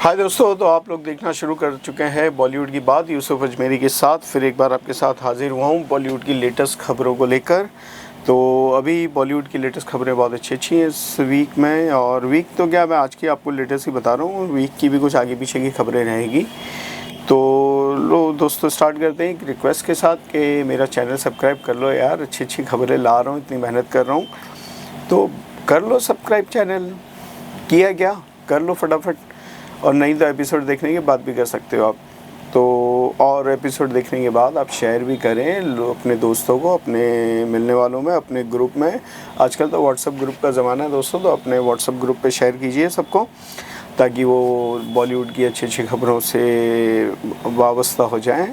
हाय दोस्तों, तो आप लोग देखना शुरू कर चुके हैं बॉलीवुड की बात यूसुफ अजमेरी के साथ। फिर एक बार आपके साथ हाजिर हुआ हूँ बॉलीवुड की लेटेस्ट खबरों को लेकर। तो अभी बॉलीवुड की लेटेस्ट खबरें बहुत अच्छी हैं इस वीक में, और वीक तो क्या, मैं आज की आपको लेटेस्ट ही बता रहा हूँ, वीक की भी कुछ आगे पीछे की खबरें रहेगी। तो लो दोस्तों, स्टार्ट करते हैं एक रिक्वेस्ट के साथ कि मेरा चैनल सब्सक्राइब कर लो यार। अच्छी अच्छी खबरें ला रहा हूँ, इतनी मेहनत कर रहा हूँ, तो कर लो सब्सक्राइब। चैनल किया क्या, कर लो फटाफट। और नहीं तो एपिसोड देखने के बाद भी कर सकते हो आप। तो और एपिसोड देखने के बाद आप शेयर भी करें अपने दोस्तों को, अपने मिलने वालों में, अपने ग्रुप में। आजकल तो व्हाट्सअप ग्रुप का ज़माना है दोस्तों, तो अपने व्हाट्सअप ग्रुप पे शेयर कीजिए सबको, ताकि वो बॉलीवुड की अच्छी अच्छी खबरों से वाबस्ता हो जाएं।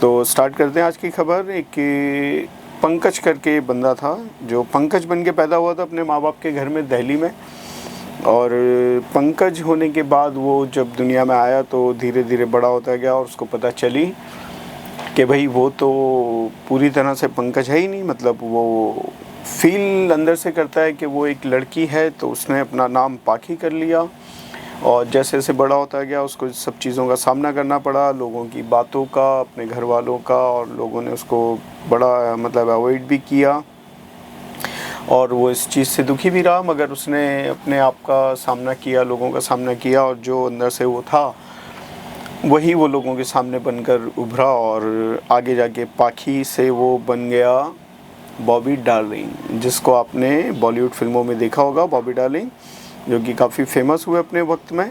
तो स्टार्ट करते हैं आज की खबर। एक पंकज करके बंदा था, जो पंकज बन के पैदा हुआ था अपने माँ बाप के घर में दिल्ली में। और पंकज होने के बाद वो जब दुनिया में आया तो धीरे धीरे बड़ा होता गया, और उसको पता चली कि भाई वो तो पूरी तरह से पंकज है ही नहीं। मतलब वो फील अंदर से करता है कि वो एक लड़की है, तो उसने अपना नाम पाखी कर लिया। और जैसे जैसे बड़ा होता गया उसको सब चीज़ों का सामना करना पड़ा, लोगों की बातों का, अपने घर वालों का, और लोगों ने उसको बड़ा मतलब अवॉइड भी किया, और वो इस चीज़ से दुखी भी रहा। मगर उसने अपने आप का सामना किया, लोगों का सामना किया, और जो अंदर से वो था वही वो लोगों के सामने बनकर उभरा, और आगे जाके पाखी से वो बन गया बॉबी डार्लिंग, जिसको आपने बॉलीवुड फिल्मों में देखा होगा। बॉबी डार्लिंग जो कि काफ़ी फेमस हुए अपने वक्त में।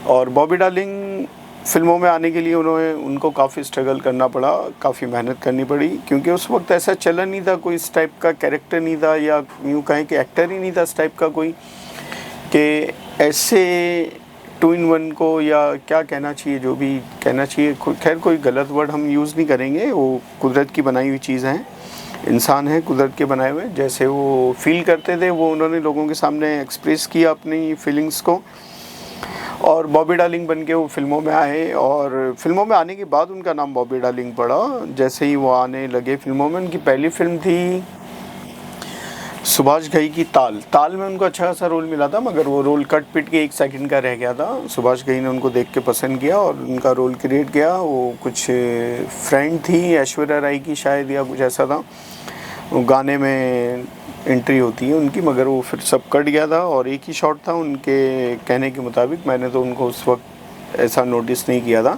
और बॉबी डार्लिंग फिल्मों में आने के लिए उनको काफ़ी स्ट्रगल करना पड़ा, काफ़ी मेहनत करनी पड़ी, क्योंकि उस वक्त ऐसा चलन नहीं था, कोई इस टाइप का कैरेक्टर नहीं था, या यूँ कहें कि एक्टर ही नहीं था इस टाइप का कोई, कि ऐसे 2 in 1 को, या क्या कहना चाहिए, जो भी कहना चाहिए, खैर कोई गलत वर्ड हम यूज़ नहीं करेंगे। वो कुदरत की बनाई हुई चीज़ हैं, इंसान है कुदरत के बनाए हुए। जैसे वो फील करते थे वो उन्होंने लोगों के सामने एक्सप्रेस किया अपनी फीलिंग्स को, और बॉबी डार्लिंग बन के वो फिल्मों में आए। और फिल्मों में आने के बाद उनका नाम बॉबी डार्लिंग पड़ा। जैसे ही वो आने लगे फिल्मों में, उनकी पहली फिल्म थी सुभाष घई की ताल में उनको अच्छा खासा रोल मिला था, मगर वो रोल कट पिट के 1 सेकंड का रह गया था। सुभाष घई ने उनको देख के पसंद किया और उनका रोल क्रिएट किया। वो कुछ फ्रेंड थी ऐश्वर्या राय की शायद, या कुछ ऐसा था, वो गाने में एंट्री होती है उनकी, मगर वो फिर सब कट गया था और एक ही शॉट था उनके कहने के मुताबिक। मैंने तो उनको उस वक्त ऐसा नोटिस नहीं किया था,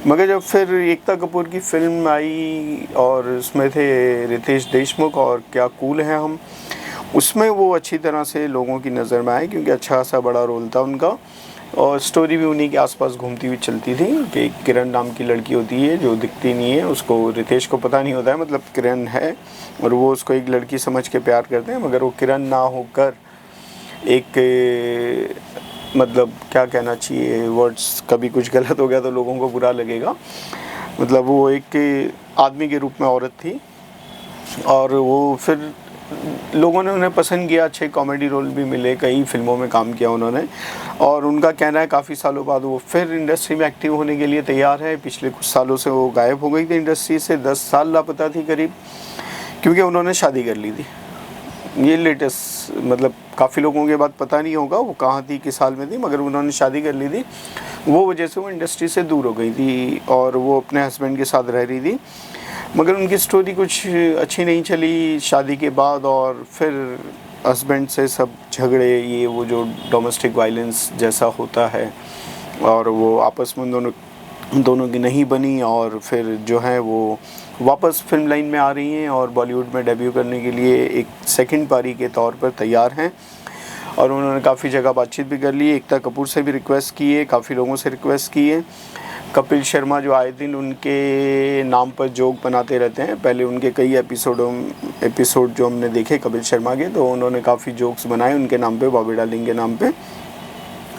मगर जब फिर एकता कपूर की फिल्म आई और उसमें थे रितेश देशमुख और क्या कूल हैं हम, उसमें वो अच्छी तरह से लोगों की नज़र में आए, क्योंकि अच्छा खासा बड़ा रोल था उनका। और स्टोरी भी उन्हीं के आसपास घूमती हुई चलती थी कि किरण नाम की लड़की होती है जो दिखती नहीं है, उसको रितेश को पता नहीं होता है, मतलब किरण है, और वो उसको एक लड़की समझ के प्यार करते हैं, मगर वो किरण ना होकर एक मतलब क्या कहना चाहिए, वर्ड्स कभी कुछ गलत हो गया तो लोगों को बुरा लगेगा, मतलब वो एक आदमी के रूप में औरत थी। और वो फिर लोगों ने उन्हें पसंद किया, अच्छे कॉमेडी रोल भी मिले, कई फिल्मों में काम किया उन्होंने। और उनका कहना है काफ़ी सालों बाद वो फिर इंडस्ट्री में एक्टिव होने के लिए तैयार है। पिछले कुछ सालों से वो गायब हो गई थी इंडस्ट्री से, 10 साल लापता थी करीब, क्योंकि उन्होंने शादी कर ली थी। ये लेटेस्ट, मतलब काफ़ी लोगों के बाद पता नहीं होगा वो कहाँ थी, किस साल में थी, मगर उन्होंने शादी कर ली थी। वो वजह से वो इंडस्ट्री से दूर हो गई थी और वो अपने हस्बैंड के साथ रह रही थी, मगर उनकी स्टोरी कुछ अच्छी नहीं चली शादी के बाद। और फिर हस्बैंड से सब झगड़े, ये वो जो डोमेस्टिक वायलेंस जैसा होता है, और वो आपस में दोनों की नहीं बनी, और फिर जो है वो वापस फिल्म लाइन में आ रही हैं और बॉलीवुड में डेब्यू करने के लिए एक सेकंड पारी के तौर पर तैयार हैं। और उन्होंने काफ़ी जगह बातचीत भी कर ली, एकता कपूर से भी रिक्वेस्ट की है, काफ़ी लोगों से रिक्वेस्ट की है। कपिल शर्मा जो आए दिन उनके नाम पर जोक बनाते रहते हैं, पहले उनके कई एपिसोड जो हमने देखे कपिल शर्मा के, तो उन्होंने काफ़ी जोक्स बनाए उनके नाम पे, बॉबी डार्लिंग के नाम पे।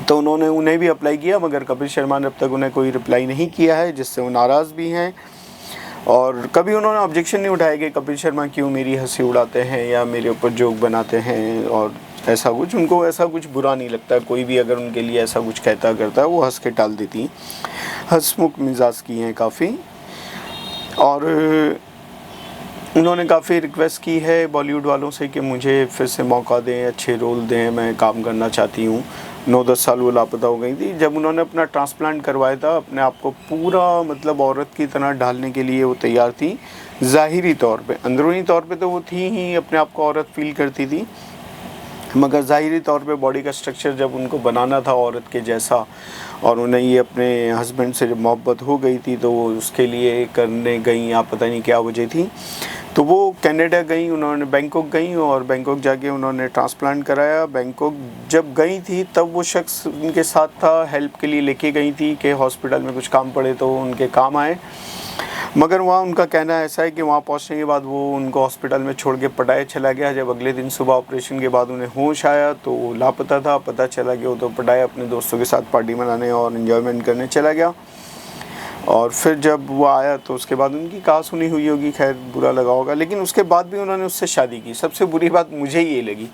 तो उन्होंने उन्हें भी अप्लाई किया, मगर कपिल शर्मा ने अब तक उन्हें कोई रिप्लाई नहीं किया है, जिससे वो नाराज़ भी हैं। और कभी उन्होंने ऑब्जेक्शन नहीं उठाया कि कपिल शर्मा क्यों मेरी हंसी उड़ाते हैं या मेरे ऊपर जोक बनाते हैं, और ऐसा कुछ उनको ऐसा कुछ बुरा नहीं लगता। कोई भी अगर उनके लिए ऐसा कुछ कहता करता है वो हंस के टाल देती, हंसमुख मिजाज की हैं काफ़ी। और उन्होंने काफ़ी रिक्वेस्ट की है बॉलीवुड वालों से कि मुझे फिर से मौका दें, अच्छे रोल दें, मैं काम करना चाहती हूँ। 9-10 साल वो लापता हो गई थी। जब उन्होंने अपना ट्रांसप्लांट करवाया था, अपने आप को पूरा मतलब औरत की तरह ढालने के लिए वो तैयार थी। ज़ाहिरी तौर पे, अंदरूनी तौर पे तो वो थी ही, अपने आप को औरत फील करती थी, मगर ज़ाहिरी तौर पे बॉडी का स्ट्रक्चर जब उनको बनाना था औरत के जैसा, और उन्हें ये अपने हस्बैंड से जब मोहब्बत हो गई थी तो वो उसके लिए करने गई, या पता नहीं क्या वजह थी, तो वो कनाडा गई, उन्होंने बैंकॉक गई और बैंकॉक जाके उन्होंने ट्रांसप्लांट कराया। बैंकॉक जब गई थी तब वो शख्स उनके साथ था, हेल्प के लिए लेके गई थी कि हॉस्पिटल में कुछ काम पड़े तो उनके काम आए। मगर वहाँ उनका कहना ऐसा है कि वहाँ पहुँचने के बाद वो उनको हॉस्पिटल में छोड़ के पटाया चला गया। जब अगले दिन सुबह ऑपरेशन के बाद उन्हें होश आया तो वो लापता था। पता चला कि वो तो पटाया अपने दोस्तों के साथ पार्टी मनाने और इन्जॉयमेंट करने चला गया। और फिर जब वो आया तो उसके बाद उनकी कहा सुनी हुई होगी, खैर बुरा लगा होगा, लेकिन उसके बाद भी उन्होंने उससे शादी की। सबसे बुरी बात मुझे ये लगी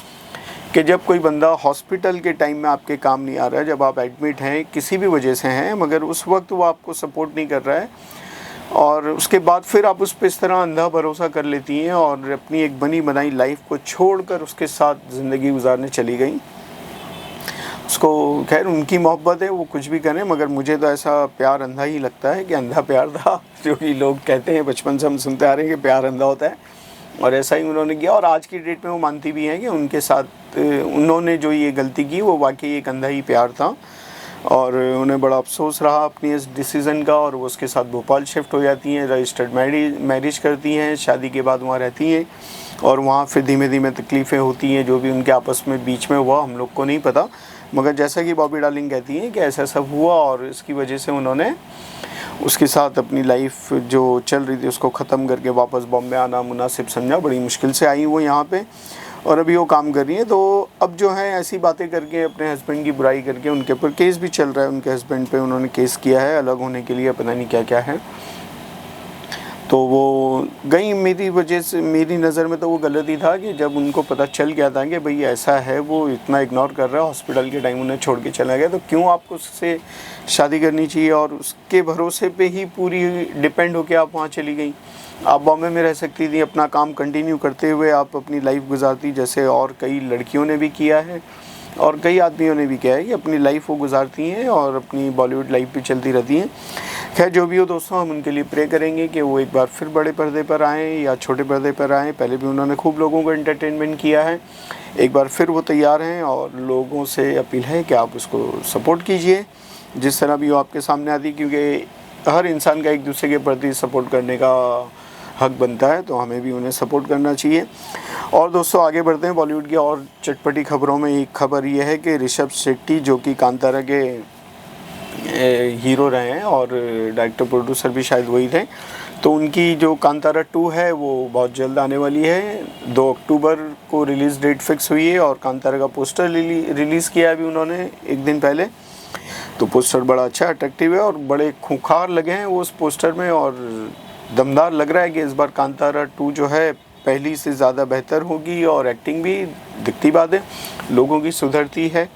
कि जब कोई बंदा हॉस्पिटल के टाइम में आपके काम नहीं आ रहा है, जब आप एडमिट हैं किसी भी वजह से हैं, मगर उस वक्त वो आपको सपोर्ट नहीं कर रहा है, और उसके बाद फिर आप उस पर इस तरह अंधा भरोसा कर लेती हैं और अपनी एक बनी बनाई लाइफ को छोड़कर उसके साथ ज़िंदगी गुजारने चली गई। उसको खैर उनकी मोहब्बत है, वो कुछ भी करें, मगर मुझे तो ऐसा प्यार अंधा ही लगता है कि अंधा प्यार था, जो कि लोग कहते हैं, बचपन से हम सुनते आ रहे हैं कि प्यार अंधा होता है, और ऐसा ही उन्होंने किया। और आज की डेट में वो मानती भी हैं कि उनके साथ उन्होंने जो ये गलती की वो वाकई एक अंधा ही प्यार था, और उन्हें बड़ा अफसोस रहा अपनी इस डिसीज़न का। और वो उसके साथ भोपाल शिफ्ट हो जाती हैं, रजिस्टर्ड मैरिज करती हैं, शादी के बाद वहाँ रहती हैं, और वहाँ फिर धीमे धीमे तकलीफ़ें होती हैं, जो भी उनके आपस में बीच में हुआ हम लोग को नहीं पता, मगर जैसा कि बॉबी डार्लिंग कहती हैं कि ऐसा सब हुआ, और इसकी वजह से उन्होंने उसके साथ अपनी लाइफ जो चल रही थी उसको ख़त्म करके वापस बॉम्बे आना मुनासिब समझा। बड़ी मुश्किल से आई वो यहाँ पे, और अभी वो काम कर रही है। तो अब जो है ऐसी बातें करके, अपने हस्बैंड की बुराई करके, उनके ऊपर केस भी चल रहा है, उनके हस्बैंड पे उन्होंने केस किया है अलग होने के लिए, पता नहीं क्या क्या है। तो वो गई, मेरी वजह से, मेरी नज़र में तो वो गलत ही था कि जब उनको पता चल गया था कि भाई ऐसा है, वो इतना इग्नोर कर रहा है, हॉस्पिटल के टाइम उन्हें छोड़ के चला गया, तो क्यों आपको उससे शादी करनी चाहिए, और उसके भरोसे पे ही पूरी डिपेंड होके आप वहाँ चली गई। आप बॉम्बे में रह सकती थी, अपना काम कंटिन्यू करते हुए आप अपनी लाइफ गुजारती, जैसे और कई लड़कियों ने भी किया है और कई आदमियों ने भी किया है कि अपनी लाइफ वो गुजारती हैं और अपनी बॉलीवुड लाइफ भी चलती रहती हैं। खैर जो भी हो दोस्तों, हम उनके लिए प्रे करेंगे कि वो एक बार फिर बड़े पर्दे पर आएँ या छोटे पर्दे पर आएँ। पहले भी उन्होंने खूब लोगों को एंटरटेनमेंट किया है, एक बार फिर वो तैयार हैं, और लोगों से अपील है कि आप उसको सपोर्ट कीजिए जिस तरह भी वो आपके सामने आती, क्योंकि हर इंसान का एक दूसरे के प्रति सपोर्ट करने का हक बनता है, तो हमें भी उन्हें सपोर्ट करना चाहिए। और दोस्तों आगे बढ़ते हैं बॉलीवुड की और चटपटी खबरों में। एक खबर ये है कि ऋषभ शेट्टी, जो कि कांतारा के हीरो रहे हैं और डायरेक्टर प्रोड्यूसर भी शायद वही थे, तो उनकी जो कांतारा 2 है वो बहुत जल्द आने वाली है। 2 अक्टूबर को रिलीज़ डेट फिक्स हुई है, और कांतारा का पोस्टर रिलीज़ किया अभी उन्होंने एक दिन पहले। तो पोस्टर बड़ा अच्छा अट्रैक्टिव है और बड़े खूंखार लगे हैं वो उस पोस्टर में, और दमदार लग रहा है कि इस बार कांतारा 2 जो है पहली से ज़्यादा बेहतर होगी, और एक्टिंग भी दिखती बात है, लोगों की सुधरती है,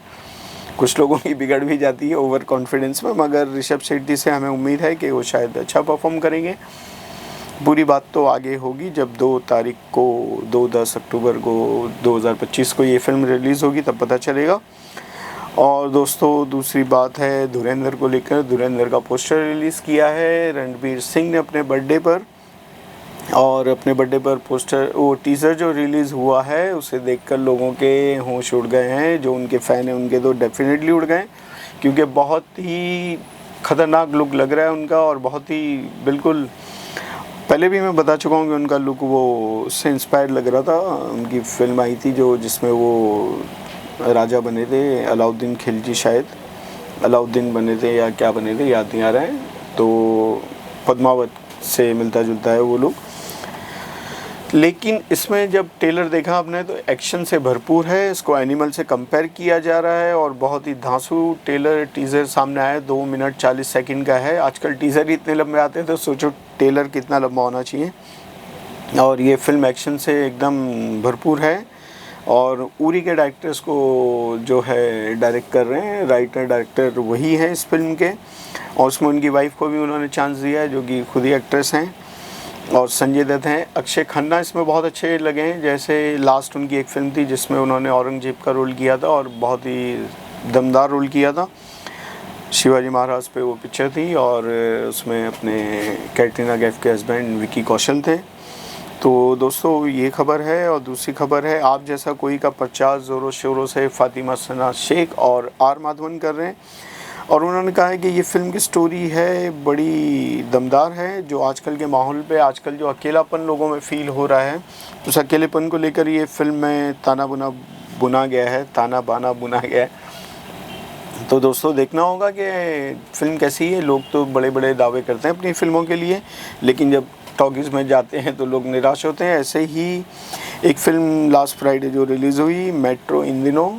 कुछ लोगों की बिगड़ भी जाती है ओवर कॉन्फिडेंस में, मगर ऋषभ शेट्टी से हमें उम्मीद है कि वो शायद अच्छा परफॉर्म करेंगे। बुरी बात तो आगे होगी जब 2 तारीख को 10 अक्टूबर को 2025 को ये फिल्म रिलीज़ होगी, तब पता चलेगा। और दोस्तों दूसरी बात है धुरंधर को लेकर। धुरंधर का पोस्टर रिलीज़ किया है रणवीर सिंह ने अपने बर्थडे पर, और अपने बर्थडे पर पोस्टर, वो टीज़र जो रिलीज़ हुआ है उसे देखकर लोगों के होश उड़ गए हैं। जो उनके फ़ैन हैं उनके तो डेफिनेटली उड़ गए, क्योंकि बहुत ही ख़तरनाक लुक लग रहा है उनका, और बहुत ही बिल्कुल, पहले भी मैं बता चुका हूँ कि उनका लुक वो उससे इंस्पायर्ड लग रहा था। उनकी फिल्म आई थी जो जिसमें वो राजा बने थे, अलाउद्दीन खिलजी, शायद अलाउद्दीन बने थे या क्या बने थे याद नहीं आ रहा है, तो पद्मावत से मिलता जुलता है वो लुक। लेकिन इसमें जब ट्रेलर देखा आपने तो एक्शन से भरपूर है, इसको एनिमल से कंपेयर किया जा रहा है, और बहुत ही धांसू टीज़र सामने आया, 2 मिनट 40 सेकंड का है। आजकल टीज़र ही इतने लंबे आते हैं, तो सोचो ट्रेलर कितना लंबा होना चाहिए। और ये फिल्म एक्शन से एकदम भरपूर है, और उरी के डायरेक्टर्स को जो है डायरेक्ट कर रहे हैं, राइटर डायरेक्टर वही हैं इस फिल्म के, और उसमें उनकी वाइफ को भी उन्होंने चांस दिया है जो कि खुद ही एक्ट्रेस हैं, और संजय दत्त हैं। अक्षय खन्ना इसमें बहुत अच्छे लगे हैं, जैसे लास्ट उनकी एक फ़िल्म थी जिसमें उन्होंने औरंगजेब का रोल किया था, और बहुत ही दमदार रोल किया था। शिवाजी महाराज पे वो पिक्चर थी और उसमें अपने कैटरीना कैफ के हस्बैंड विकी कौशल थे। तो दोस्तों ये खबर है। और दूसरी खबर है, आप जैसा कोई का प्रचार ज़ोरों शोरों से फ़ातिमा सना शेख और आर माधवन कर रहे हैं। और उन्होंने कहा है कि ये फ़िल्म की स्टोरी है बड़ी दमदार है, जो आजकल के माहौल पे आजकल जो अकेलापन लोगों में फ़ील हो रहा है, उस अकेलेपन को लेकर ये फ़िल्म में ताना बाना बुना गया है। तो दोस्तों देखना होगा कि फ़िल्म कैसी है। लोग तो बड़े बड़े दावे करते हैं अपनी फ़िल्मों के लिए, लेकिन जब टॉकीज़ में जाते हैं तो लोग निराश होते हैं। ऐसे ही एक फ़िल्म लास्ट फ्राइडे जो रिलीज़ हुई मेट्रो इन दिनों,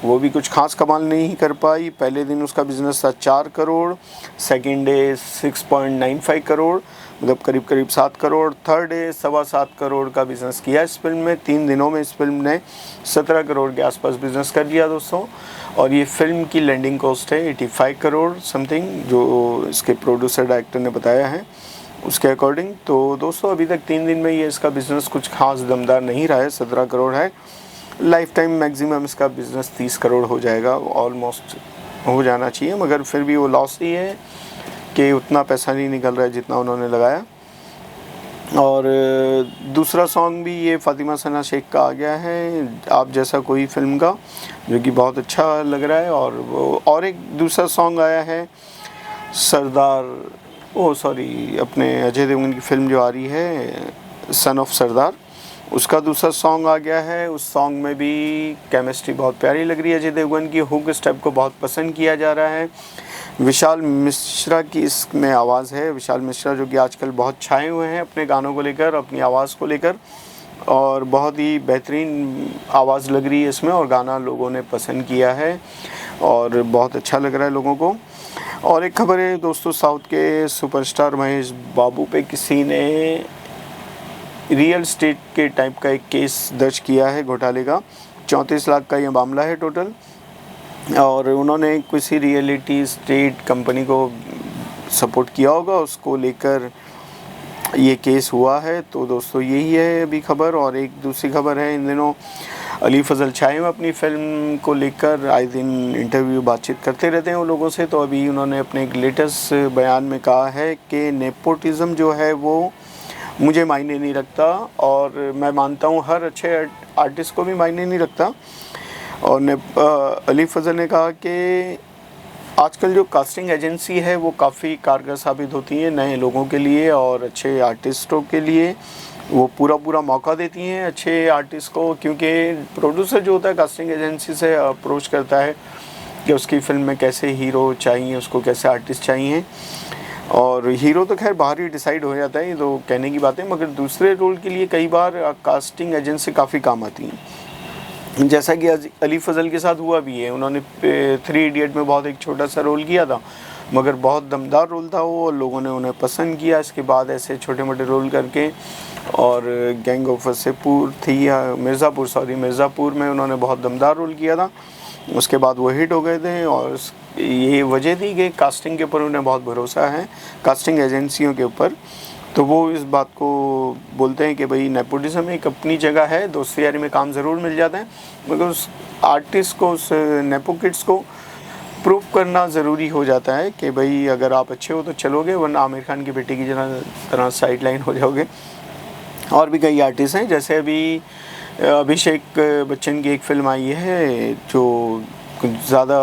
वो भी कुछ खास कमाल नहीं कर पाई। पहले दिन उसका बिज़नेस था 4 करोड़, सेकेंड डे 6.95 करोड़, मतलब करीब करीब 7 करोड़। थर्ड डे 7.25 करोड़ का बिज़नेस किया इस फिल्म में। 3 दिनों में इस फिल्म ने 17 करोड़ के आसपास बिज़नेस कर लिया दोस्तों। और ये फ़िल्म की लैंडिंग कॉस्ट है 85 करोड़ समथिंग, जो इसके प्रोड्यूसर डायरेक्टर ने बताया है उसके अकॉर्डिंग। तो दोस्तों अभी तक 3 दिन में ये इसका बिज़नेस कुछ खास दमदार नहीं रहा है, 17 करोड़ है। लाइफ टाइम मैक्सिमम इसका बिज़नेस 30 करोड़ हो जाएगा, ऑलमोस्ट हो जाना चाहिए, मगर फिर भी वो लॉस ही है कि उतना पैसा नहीं निकल रहा है जितना उन्होंने लगाया। और दूसरा सॉन्ग भी ये फ़ातिमा सना शेख का आ गया है, आप जैसा कोई फ़िल्म का, जो कि बहुत अच्छा लग रहा है। और एक दूसरा सॉन्ग आया है सरदार, अपने अजय देवगन की फ़िल्म जो आ रही है सन ऑफ सरदार, उसका दूसरा सॉन्ग आ गया है। उस सॉन्ग में भी केमिस्ट्री बहुत प्यारी लग रही है अजय देवगन की, हुक स्टेप को बहुत पसंद किया जा रहा है। विशाल मिश्रा की इसमें आवाज़ है, विशाल मिश्रा जो कि आजकल बहुत छाए हुए हैं अपने गानों को लेकर, अपनी आवाज़ को लेकर, और बहुत ही बेहतरीन आवाज़ लग रही है इसमें, और गाना लोगों ने पसंद किया है और बहुत अच्छा लग रहा है लोगों को। और एक खबर है दोस्तों, साउथ के सुपरस्टार महेश बाबू पे किसी ने रियल एस्टेट के टाइप का एक केस दर्ज किया है घोटाले का। 34 लाख का ये मामला है टोटल, और उन्होंने किसी रियलिटी एस्टेट कंपनी को सपोर्ट किया होगा, उसको लेकर ये केस हुआ है। तो दोस्तों यही है अभी खबर। और एक दूसरी खबर है, इन दिनों अली फजल छाए में अपनी फ़िल्म को लेकर आए दिन इंटरव्यू बातचीत करते रहते हैं उन लोगों से। तो अभी उन्होंने अपने एक लेटेस्ट बयान में कहा है कि नेपोटिज़म जो है वो मुझे मायने नहीं रखता, और मैं मानता हूँ हर अच्छे आर्टिस्ट को भी मायने नहीं रखता। और अली फजल ने कहा कि आजकल जो कास्टिंग एजेंसी है वो काफ़ी कारगर साबित होती है नए लोगों के लिए और अच्छे आर्टिस्टों के लिए। वो पूरा मौका देती हैं अच्छे आर्टिस्ट को, क्योंकि प्रोड्यूसर जो होता है कास्टिंग एजेंसी से अप्रोच करता है कि उसकी फ़िल्म में कैसे हीरो चाहिए, उसको कैसे आर्टिस्ट चाहिए। और हीरो तो खैर बाहर ही डिसाइड हो जाता है, ये तो कहने की बात है, मगर दूसरे रोल के लिए कई बार कास्टिंग एजेंसी काफ़ी काम आती हैं, जैसा कि अली फजल के साथ हुआ भी है। उन्होंने 3 इडियट में बहुत एक छोटा सा रोल किया था, मगर बहुत दमदार रोल था वो, लोगों ने उन्हें पसंद किया। इसके बाद ऐसे छोटे मोटे रोल करके, और गैंग ऑफ वसेपुर थी या मिर्ज़ापुर में उन्होंने बहुत दमदार रोल किया था। उसके बाद वो हिट हो गए थे, और ये वजह थी कि कास्टिंग के ऊपर उन्हें बहुत भरोसा है, कास्टिंग एजेंसियों के ऊपर। तो वो इस बात को बोलते हैं कि भाई नेपोटिज्म एक अपनी जगह है, दोस्ती यारी में काम ज़रूर मिल जाता है, मगर उस आर्टिस्ट को, उस नेपो किड्स को प्रूव करना ज़रूरी हो जाता है कि भाई अगर आप अच्छे हो तो चलोगे, वरना आमिर खान की बेटी की तरह साइड लाइन हो जाओगे। और भी कई आर्टिस्ट हैं, जैसे अभी अभिषेक बच्चन की एक फ़िल्म आई है जो कुछ ज़्यादा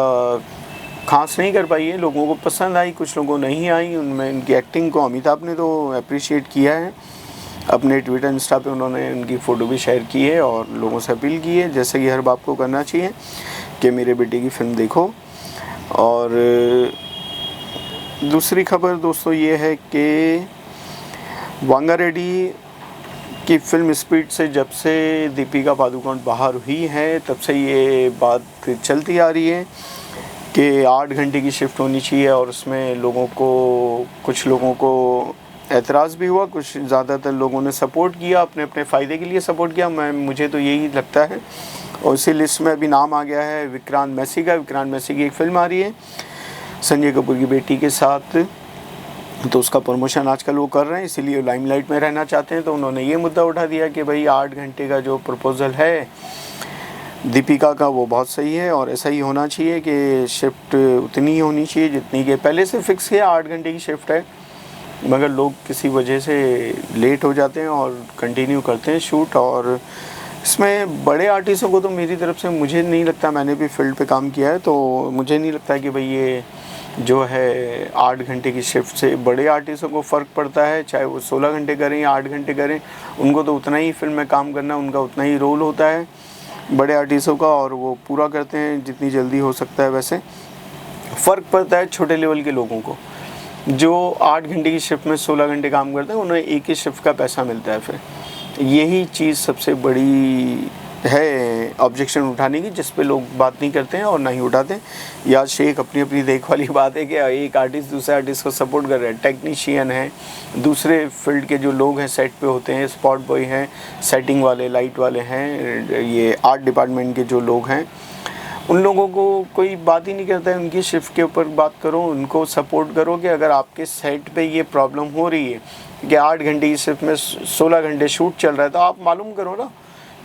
खास नहीं कर पाई है, लोगों को पसंद आई, कुछ लोगों को नहीं आई। उनमें उनकी एक्टिंग को अमिताभ ने तो अप्रिशिएट किया है, अपने ट्विटर इंस्टा पे उन्होंने उनकी फ़ोटो भी शेयर की है और लोगों से अपील की है, जैसे कि हर बाप को करना चाहिए, कि मेरे बेटे की फ़िल्म देखो। और दूसरी खबर दोस्तों ये है कि वांगा रेड्डी की फ़िल्म स्पीड से जब से दीपिका पादुकोण बाहर हुई है, तब से ये बात चलती आ रही है कि 8 घंटे की शिफ्ट होनी चाहिए, और उसमें कुछ लोगों को एतराज़ भी हुआ, कुछ ज़्यादातर लोगों ने सपोर्ट किया, अपने अपने फ़ायदे के लिए सपोर्ट किया। मुझे तो यही लगता है। और इसी लिस्ट में अभी नाम आ गया है विक्रांत मैसी का। विक्रांत मैसी की एक फ़िल्म आ रही है संजय कपूर की बेटी के साथ, तो उसका प्रमोशन आजकल वो कर रहे हैं, इसीलिए लाइमलाइट में रहना चाहते हैं। तो उन्होंने ये मुद्दा उठा दिया कि भाई 8 घंटे का जो प्रपोज़ल है दीपिका का वो बहुत सही है और ऐसा ही होना चाहिए कि शिफ्ट उतनी ही होनी चाहिए जितनी कि पहले से फिक्स है। 8 घंटे की शिफ्ट है, मगर लोग किसी वजह से लेट हो जाते हैं और कंटिन्यू करते हैं शूट। और इसमें बड़े आर्टिस्टों को तो मेरी तरफ से मुझे नहीं लगता, मैंने भी फील्ड पे काम किया है तो मुझे नहीं लगता कि भाई ये जो है 8 घंटे की शिफ्ट से बड़े आर्टिस्टों को फ़र्क पड़ता है। चाहे वो 16 घंटे करें या 8 घंटे करें, उनको तो उतना ही फिल्म में काम करना, उनका उतना ही रोल होता है बड़े आर्टिस्टों का, और वो पूरा करते हैं जितनी जल्दी हो सकता है। वैसे फ़र्क पड़ता है छोटे लेवल के लोगों को, जो 8 घंटे की शिफ्ट में 16 घंटे काम करते हैं, उन्हें एक ही शिफ्ट का पैसा मिलता है। फिर यही चीज़ सबसे बड़ी है ऑब्जेक्शन उठाने की, जिस पे लोग बात नहीं करते हैं और ना ही उठाते। याद शेख अपनी अपनी देख वाली बात है कि एक आर्टिस्ट दूसरे आर्टिस्ट को सपोर्ट कर रहा है, टेक्नीशियन है, दूसरे फील्ड के जो लोग हैं सेट पे होते हैं, स्पॉट बॉय हैं, सेटिंग वाले, लाइट वाले हैं, ये आर्ट डिपार्टमेंट के जो लोग हैं, उन लोगों को कोई बात ही नहीं करता है। उनकी शिफ्ट के ऊपर बात करो, उनको सपोर्ट करो कि अगर आपके सेट पे ये प्रॉब्लम हो रही है कि 8 घंटे की शिफ्ट में 16 घंटे शूट चल रहा है, तो आप मालूम करो ना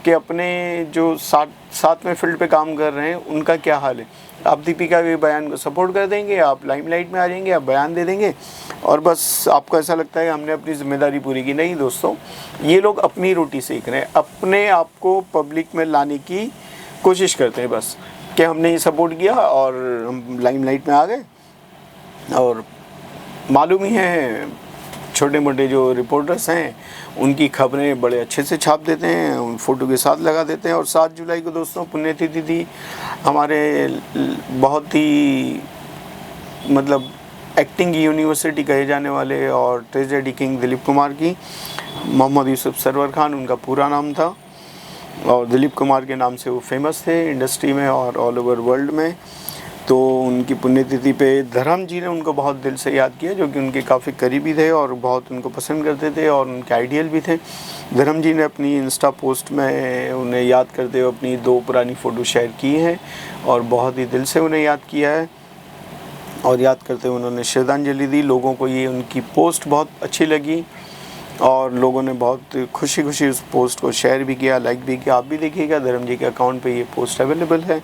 कि अपने जो साथ में फील्ड पे काम कर रहे हैं उनका क्या हाल है। आप दीपिका के बयान को सपोर्ट कर देंगे, आप लाइमलाइट में आ जाएंगे, आप बयान दे देंगे और बस आपको ऐसा लगता है कि हमने अपनी जिम्मेदारी पूरी की। नहीं दोस्तों, ये लोग अपनी रोटी सेक रहे हैं, अपने आप को पब्लिक में लाने की कोशिश करते हैं बस, कि हमने ये सपोर्ट किया और हम लाइमलाइट में आ गए। और मालूम ही है छोटे मोटे जो रिपोर्टर्स हैं उनकी खबरें बड़े अच्छे से छाप देते हैं, उन फ़ोटो के साथ लगा देते हैं। और 7 जुलाई को दोस्तों पुण्यतिथि थी हमारे बहुत ही मतलब एक्टिंग यूनिवर्सिटी कहे जाने वाले और ट्रेजेडी किंग दिलीप कुमार की। मोहम्मद यूसुफ सरवर खान उनका पूरा नाम था और दिलीप कुमार के नाम से वो फेमस थे इंडस्ट्री में और ऑल ओवर वर्ल्ड में। तो उनकी पुण्यतिथि पे धर्म जी ने उनको बहुत दिल से याद किया, जो कि उनके काफ़ी करीबी थे और बहुत उनको पसंद करते थे और उनके आइडियल भी थे। धर्म जी ने अपनी इंस्टा पोस्ट में उन्हें याद करते हुए अपनी 2 पुरानी फ़ोटो शेयर की हैं और बहुत ही दिल से उन्हें याद किया है और याद करते हुए उन्होंने श्रद्धांजलि दी। लोगों को ये उनकी पोस्ट बहुत अच्छी लगी और लोगों ने बहुत खुशी खुशी उस पोस्ट को शेयर भी किया, लाइक भी किया। आप भी देखिएगा, धर्म जी के अकाउंट पे ये पोस्ट अवेलेबल है,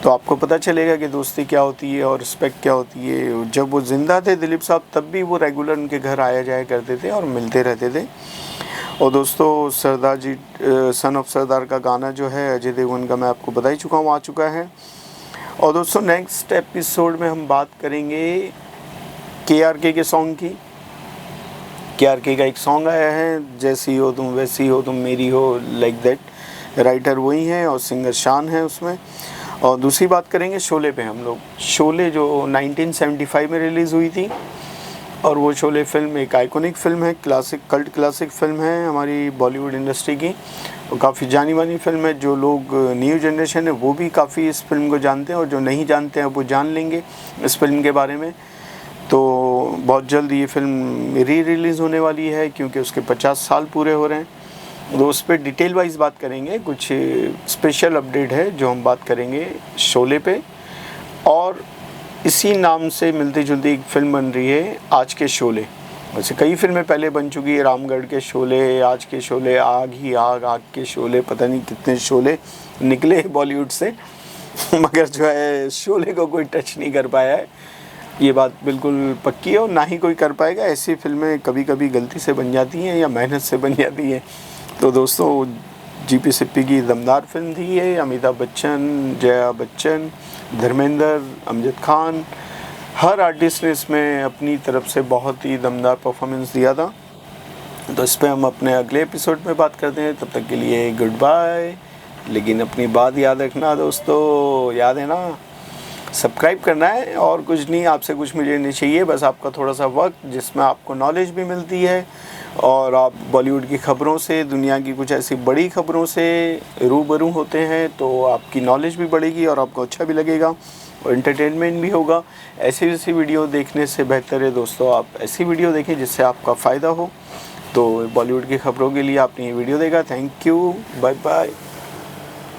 तो आपको पता चलेगा कि दोस्ती क्या होती है और रिस्पेक्ट क्या होती है। जब वो ज़िंदा थे दिलीप साहब, तब भी वो रेगुलर उनके घर आया जाया करते थे और मिलते रहते थे। और दोस्तों सरदार जी सन ऑफ सरदार का गाना जो है अजय देवगन का, मैं आपको बता ही चुका हूँ, आ चुका है। और दोस्तों नेक्स्ट एपिसोड में हम बात करेंगे KRK के सॉन्ग की। KRK का एक सॉन्ग आया है, जैसी हो तुम वैसी हो तुम मेरी हो, लाइक दैट। राइटर वही हैं और सिंगर शान है उसमें। और दूसरी बात करेंगे शोले पे हम लोग। शोले जो 1975 में रिलीज़ हुई थी और वो शोले फिल्म एक आइकॉनिक फिल्म है, क्लासिक कल्ट क्लासिक फिल्म है हमारी बॉलीवुड इंडस्ट्री की और काफ़ी जानी मानी फिल्म है। जो लोग न्यू जनरेशन है वो भी काफ़ी इस फिल्म को जानते हैं और जो नहीं जानते हैं वो जान लेंगे इस फिल्म के बारे में। तो बहुत जल्द ये फिल्म रिलीज़ होने वाली है क्योंकि उसके 50 साल पूरे हो रहे हैं। तो उस पर डिटेल वाइज बात करेंगे, कुछ स्पेशल अपडेट है जो हम बात करेंगे शोले पे। और इसी नाम से मिलती जुलती एक फिल्म बन रही है आज के शोले। वैसे कई फिल्में पहले बन चुकी है, रामगढ़ के शोले, आज के शोले, आग ही आग, आग के शोले, पता नहीं कितने शोले निकले बॉलीवुड से मगर जो है शोले को कोई टच नहीं कर पाया है, ये बात बिल्कुल पक्की है और ना ही कोई कर पाएगा। ऐसी फिल्में कभी कभी गलती से बन जाती हैं या मेहनत से बन जाती हैं। तो दोस्तों GP सिप्पी की दमदार फिल्म थी ये। अमिताभ बच्चन, जया बच्चन, धर्मेंद्र, अमजद खान, हर आर्टिस्ट ने इसमें अपनी तरफ से बहुत ही दमदार परफॉर्मेंस दिया था। तो इस पर हम अपने अगले एपिसोड में बात करते हैं। तब तक के लिए गुड बाय। लेकिन अपनी बात याद रखना दोस्तों, याद है ना, सब्सक्राइब करना है और कुछ नहीं, आपसे कुछ मुझे नहीं चाहिए, बस आपका थोड़ा सा वक्त जिसमें आपको नॉलेज भी मिलती है और आप बॉलीवुड की खबरों से, दुनिया की कुछ ऐसी बड़ी खबरों से रूबरू होते हैं, तो आपकी नॉलेज भी बढ़ेगी और आपको अच्छा भी लगेगा और एंटरटेनमेंट भी होगा। ऐसी वीडियो देखने से बेहतर है दोस्तों आप ऐसी वीडियो देखें जिससे आपका फ़ायदा हो। तो बॉलीवुड की खबरों के लिए आपने ये वीडियो देखा, थैंक यू, बाय बाय।